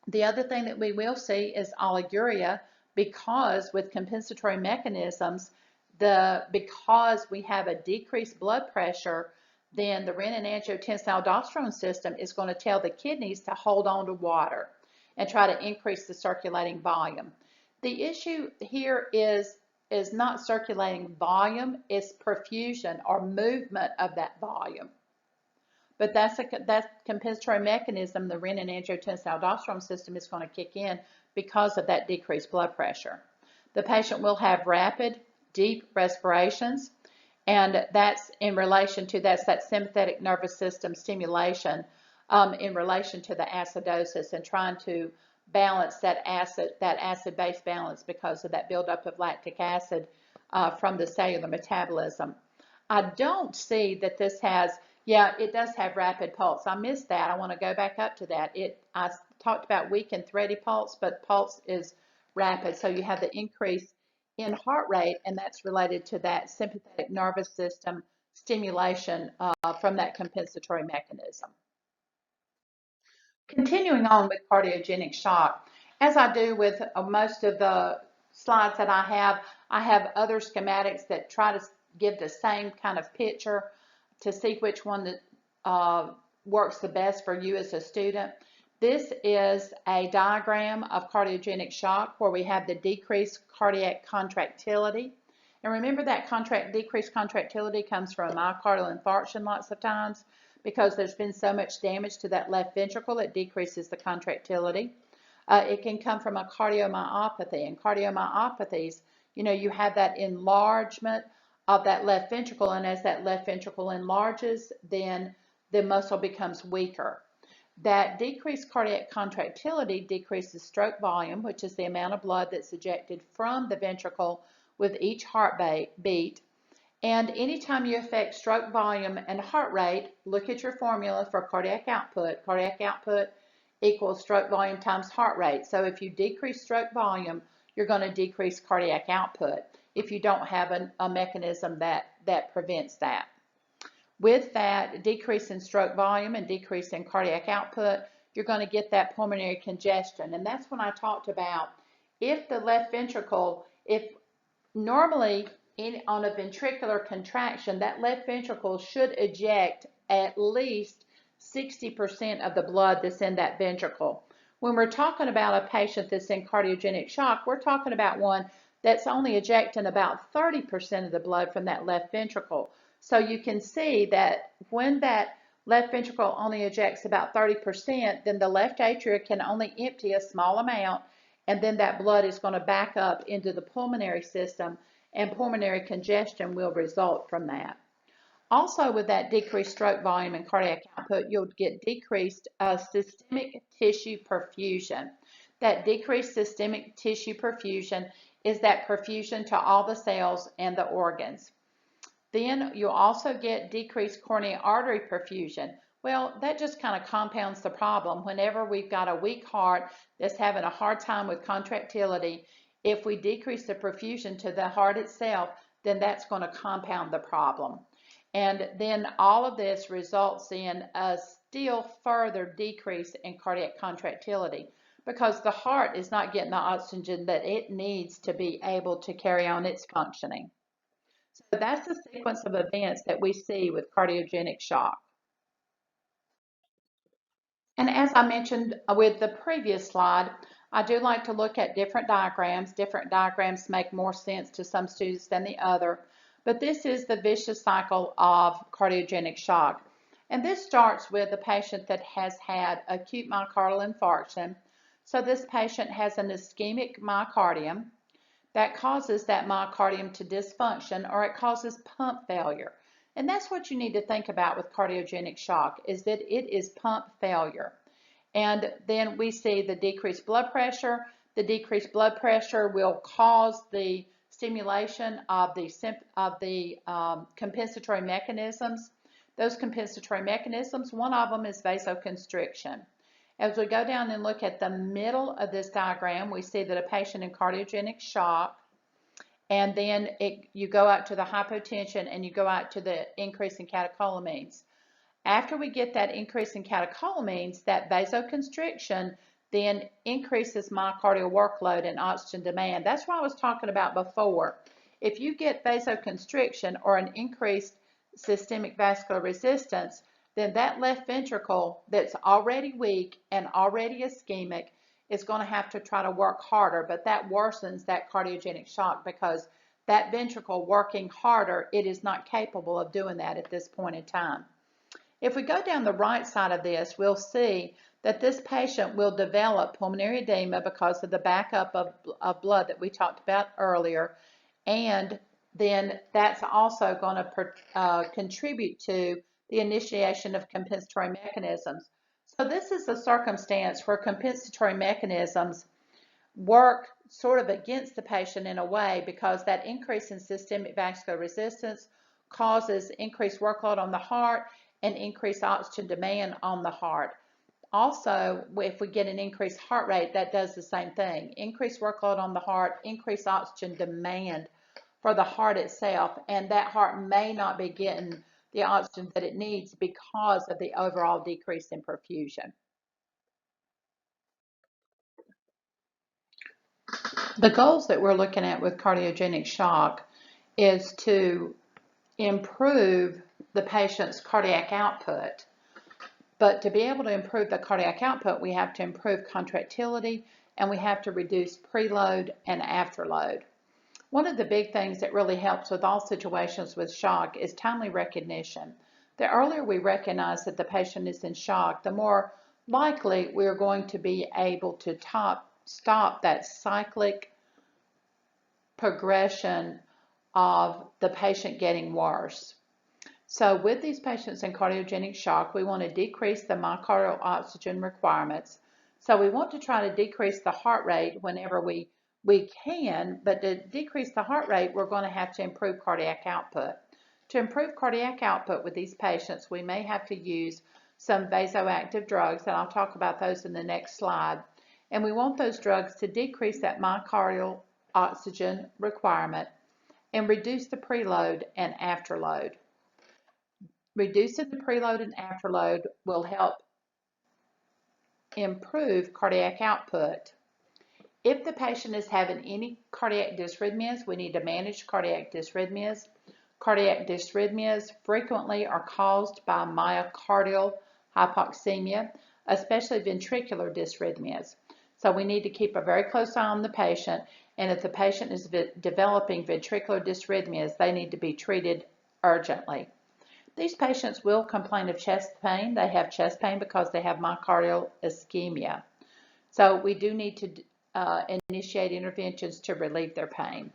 The other thing that we will see is oliguria, because with compensatory mechanisms, because we have a decreased blood pressure, then the renin-angiotensin-aldosterone system is going to tell the kidneys to hold on to water and try to increase the circulating volume. The issue here is not circulating volume, it's perfusion or movement of that volume. but that compensatory mechanism, the renin-angiotensin-aldosterone system, is going to kick in because of that decreased blood pressure. The patient will have rapid, deep respirations, and that's in relation to that sympathetic nervous system stimulation in relation to the acidosis and trying to balance that acid-base balance because of that buildup of lactic acid from the cellular metabolism. I don't see that this has, yeah, it does have rapid pulse. I missed that. I want to go back up to that. I talked about weak and thready pulse, but pulse is rapid. So you have the increase in heart rate, and that's related to that sympathetic nervous system stimulation from that compensatory mechanism. Continuing on with cardiogenic shock, as I do with most of the slides that I have other schematics that try to give the same kind of picture to see which one that works the best for you as a student. This is a diagram of cardiogenic shock where we have the decreased cardiac contractility. And remember that decreased contractility comes from myocardial infarction lots of times because there's been so much damage to that left ventricle, it decreases the contractility. It can come from a cardiomyopathy, and cardiomyopathies, you have that enlargement of that left ventricle, and as that left ventricle enlarges, then the muscle becomes weaker. That decreased cardiac contractility decreases stroke volume, which is the amount of blood that's ejected from the ventricle with each heartbeat. And anytime you affect stroke volume and heart rate, look at your formula for cardiac output. Cardiac output equals stroke volume times heart rate. So if you decrease stroke volume, you're going to decrease cardiac output if you don't have a mechanism that prevents that. With that decrease in stroke volume and decrease in cardiac output, you're going to get that pulmonary congestion. And that's when I talked about if the left ventricle, if normally on a ventricular contraction, that left ventricle should eject at least 60% of the blood that's in that ventricle. When we're talking about a patient that's in cardiogenic shock, we're talking about one that's only ejecting about 30% of the blood from that left ventricle. So you can see that when that left ventricle only ejects about 30%, then the left atria can only empty a small amount, and then that blood is going to back up into the pulmonary system, and pulmonary congestion will result from that. Also, with that decreased stroke volume and cardiac output, you'll get decreased systemic tissue perfusion. That decreased systemic tissue perfusion is that perfusion to all the cells and the organs. Then you'll also get decreased coronary artery perfusion. Well, that just kind of compounds the problem. Whenever we've got a weak heart that's having a hard time with contractility, if we decrease the perfusion to the heart itself, then that's going to compound the problem. And then all of this results in a still further decrease in cardiac contractility because the heart is not getting the oxygen that it needs to be able to carry on its functioning. So that's the sequence of events that we see with cardiogenic shock. And as I mentioned with the previous slide, I do like to look at different diagrams. Different diagrams make more sense to some students than the other. But this is the vicious cycle of cardiogenic shock. And this starts with a patient that has had acute myocardial infarction. So this patient has an ischemic myocardium that causes that myocardium to dysfunction, or it causes pump failure. And that's what you need to think about with cardiogenic shock, is that it is pump failure. And then we see the decreased blood pressure. The decreased blood pressure will cause the stimulation of the compensatory mechanisms. Those compensatory mechanisms, one of them is vasoconstriction. As we go down and look at the middle of this diagram, we see that a patient in cardiogenic shock, and then you go out to the hypotension and you go out to the increase in catecholamines. After we get that increase in catecholamines, that vasoconstriction then increases myocardial workload and oxygen demand. That's what I was talking about before. If you get vasoconstriction or an increased systemic vascular resistance, then that left ventricle that's already weak and already ischemic is going to have to try to work harder, but that worsens that cardiogenic shock because that ventricle working harder, it is not capable of doing that at this point in time. If we go down the right side of this, we'll see that this patient will develop pulmonary edema because of the backup of blood that we talked about earlier, and then that's also going to contribute to the initiation of compensatory mechanisms. So this is a circumstance where compensatory mechanisms work sort of against the patient in a way, because that increase in systemic vascular resistance causes increased workload on the heart and increased oxygen demand on the heart. Also, if we get an increased heart rate, that does the same thing. Increased workload on the heart, increased oxygen demand for the heart itself, and that heart may not be getting the oxygen that it needs because of the overall decrease in perfusion. The goals that we're looking at with cardiogenic shock is to improve the patient's cardiac output. But to be able to improve the cardiac output, we have to improve contractility and we have to reduce preload and afterload. One of the big things that really helps with all situations with shock is timely recognition. The earlier we recognize that the patient is in shock, the more likely we're going to be able to stop that cyclic progression of the patient getting worse. So with these patients in cardiogenic shock, we want to decrease the myocardial oxygen requirements. So we want to try to decrease the heart rate whenever we can, but to decrease the heart rate, we're going to have to improve cardiac output. To improve cardiac output with these patients, we may have to use some vasoactive drugs, and I'll talk about those in the next slide. And we want those drugs to decrease that myocardial oxygen requirement and reduce the preload and afterload. Reducing the preload and afterload will help improve cardiac output. If the patient is having any cardiac dysrhythmias, we need to manage cardiac dysrhythmias. Cardiac dysrhythmias frequently are caused by myocardial hypoxemia, especially ventricular dysrhythmias. So we need to keep a very close eye on the patient, and if the patient is developing ventricular dysrhythmias, they need to be treated urgently. These patients will complain of chest pain. They have chest pain because they have myocardial ischemia. So we do need to initiate interventions to relieve their pain.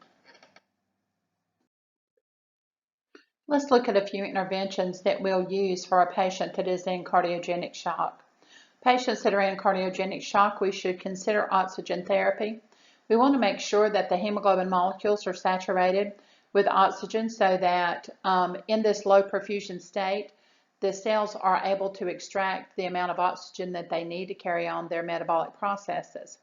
Let's look at a few interventions that we'll use for a patient that is in cardiogenic shock. Patients that are in cardiogenic shock, we should consider oxygen therapy. We want to make sure that the hemoglobin molecules are saturated with oxygen so that in this low perfusion state, the cells are able to extract the amount of oxygen that they need to carry on their metabolic processes.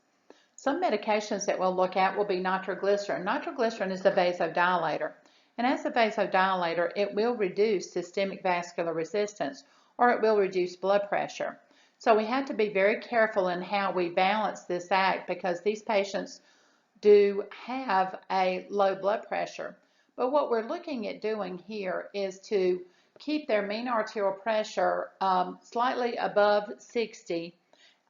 Some medications that we'll look at will be nitroglycerin. Nitroglycerin is a vasodilator, and as a vasodilator, it will reduce systemic vascular resistance, or it will reduce blood pressure. So we have to be very careful in how we balance this act, because these patients do have a low blood pressure. But what we're looking at doing here is to keep their mean arterial pressure slightly above 60.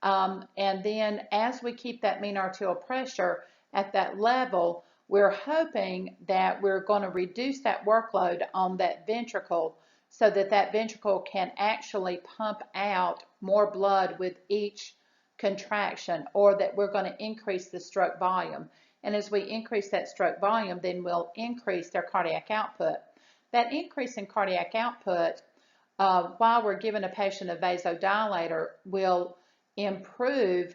And then as we keep that mean arterial pressure at that level, we're hoping that we're going to reduce that workload on that ventricle so that that ventricle can actually pump out more blood with each contraction, or that we're going to increase the stroke volume. And as we increase that stroke volume, then we'll increase their cardiac output. That increase in cardiac output, while we're giving a patient a vasodilator, will improve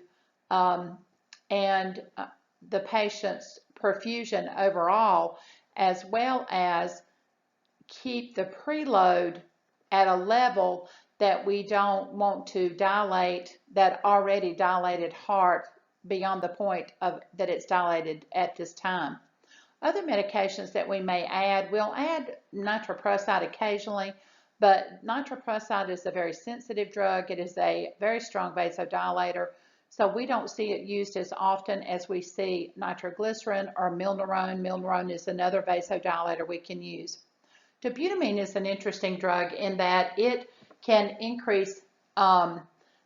the patient's perfusion overall, as well as keep the preload at a level that we don't want to dilate that already dilated heart beyond the point that it's dilated at this time. Other medications that we may add, we'll add nitroprusside occasionally, but nitroprusside is a very sensitive drug. It is a very strong vasodilator, so we don't see it used as often as we see nitroglycerin or milnirone. Milnirone is another vasodilator we can use. Dobutamine is an interesting drug in that it can increase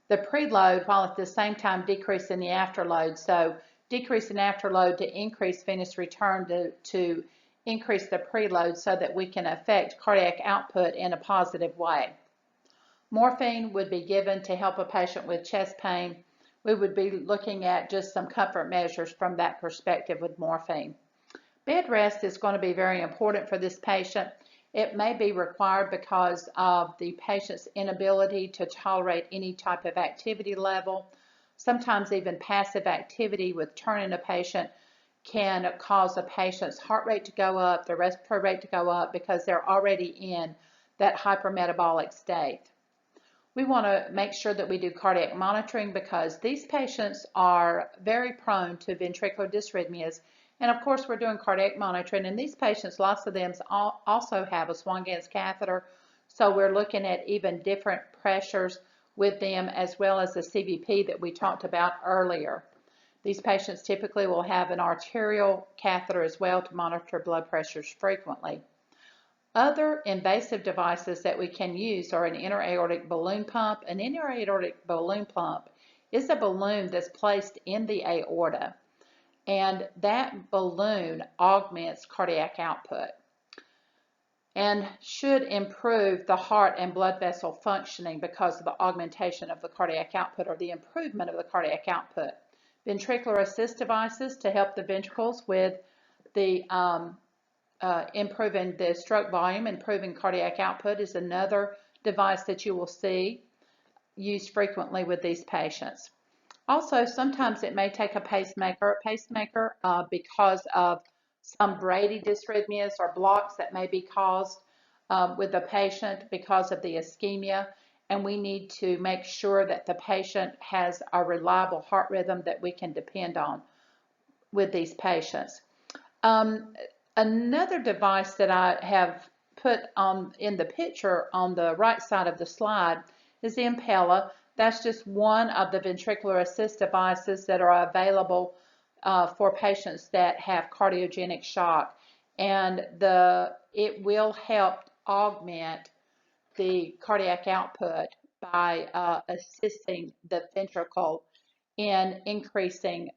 the preload while at the same time decreasing the afterload. So decreasing afterload to increase venous return to increase the preload so that we can affect cardiac output in a positive way. Morphine would be given to help a patient with chest pain. We would be looking at just some comfort measures from that perspective with morphine. Bed rest is going to be very important for this patient. It may be required because of the patient's inability to tolerate any type of activity level. Sometimes even passive activity with turning a patient can cause a patient's heart rate to go up, their respiratory rate to go up because they're already in that hypermetabolic state. We want to make sure that we do cardiac monitoring because these patients are very prone to ventricular dysrhythmias. And of course, we're doing cardiac monitoring. And these patients, lots of them also have a Swan-Ganz catheter. So we're looking at even different pressures with them as well as the CVP that we talked about earlier. These patients typically will have an arterial catheter as well to monitor blood pressures frequently. Other invasive devices that we can use are an intra-aortic balloon pump. An intra-aortic balloon pump is a balloon that's placed in the aorta, and that balloon augments cardiac output and should improve the heart and blood vessel functioning because of the augmentation of the cardiac output or the improvement of the cardiac output. Ventricular assist devices to help the ventricles with the improving the stroke volume, improving cardiac output is another device that you will see used frequently with these patients. Also, sometimes it may take a pacemaker. Because of some bradydysrhythmias or blocks that may be caused with the patient because of the ischemia, and we need to make sure that the patient has a reliable heart rhythm that we can depend on with these patients. Another device that I have put on in the picture on the right side of the slide is the Impella. That's just one of the ventricular assist devices that are available for patients that have cardiogenic shock, and it will help augment the cardiac output by assisting the ventricle in increasing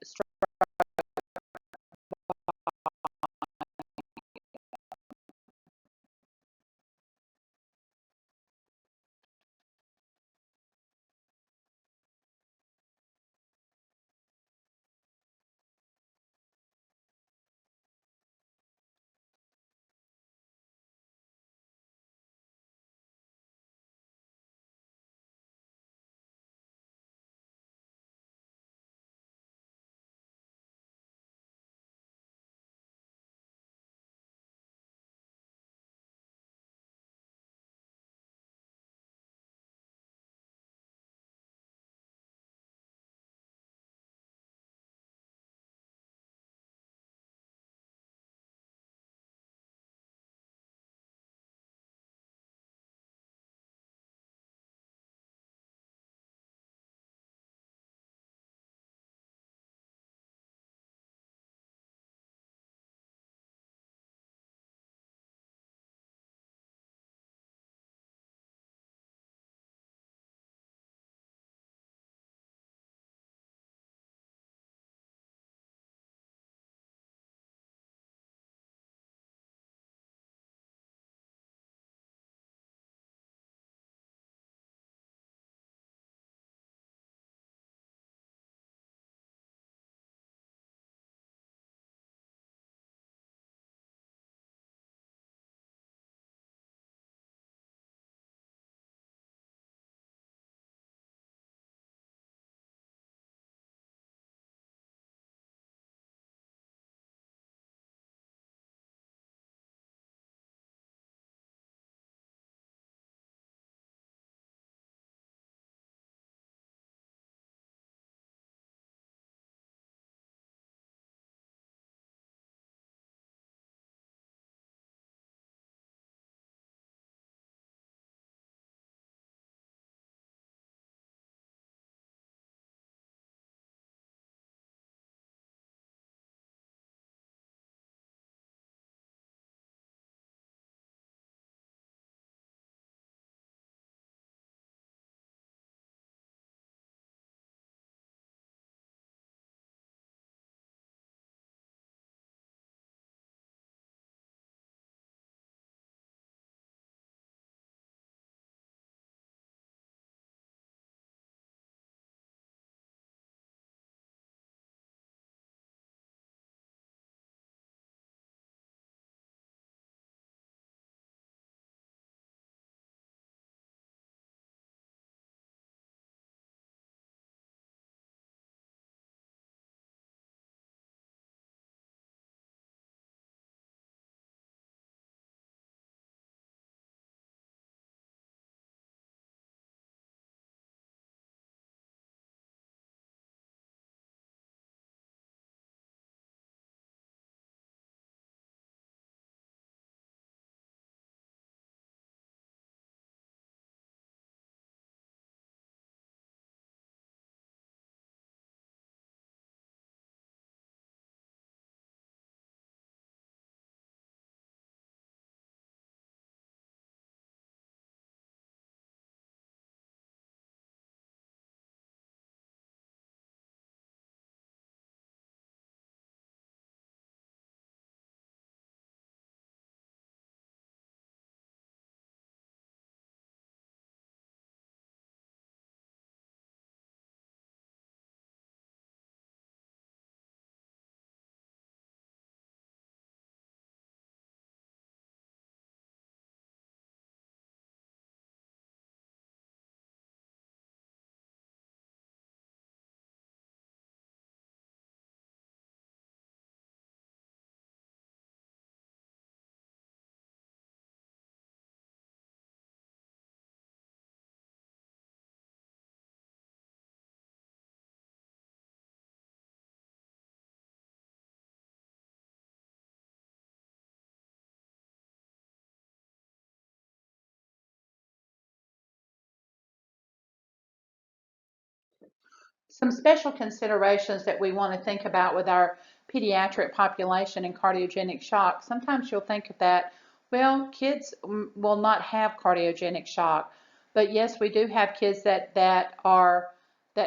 Some special considerations that we want to think about with our pediatric population in cardiogenic shock. Sometimes you'll think that, well, kids will not have cardiogenic shock, but yes, we do have kids that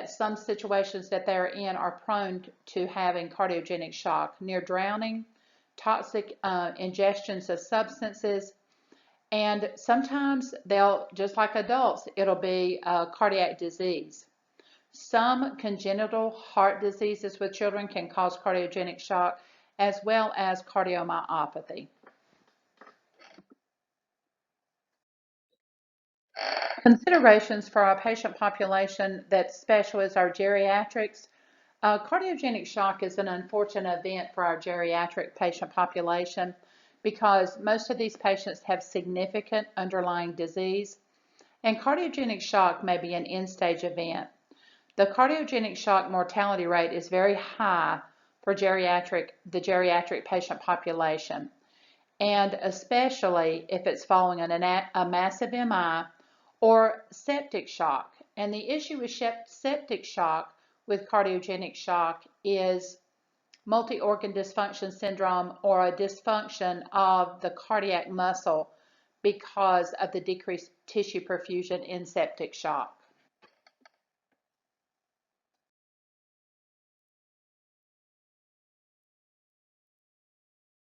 some situations that they're in are prone to having cardiogenic shock, near drowning, toxic ingestions of substances, and sometimes they'll, just like adults, it'll be cardiac disease. Some congenital heart diseases with children can cause cardiogenic shock, as well as cardiomyopathy. Considerations for our patient population that's special is our geriatrics. Cardiogenic shock is an unfortunate event for our geriatric patient population because most of these patients have significant underlying disease, and cardiogenic shock may be an end-stage event. The cardiogenic shock mortality rate is very high for the geriatric patient population, and especially if it's following a massive MI or septic shock. And the issue with septic shock with cardiogenic shock is multi-organ dysfunction syndrome, or a dysfunction of the cardiac muscle because of the decreased tissue perfusion in septic shock.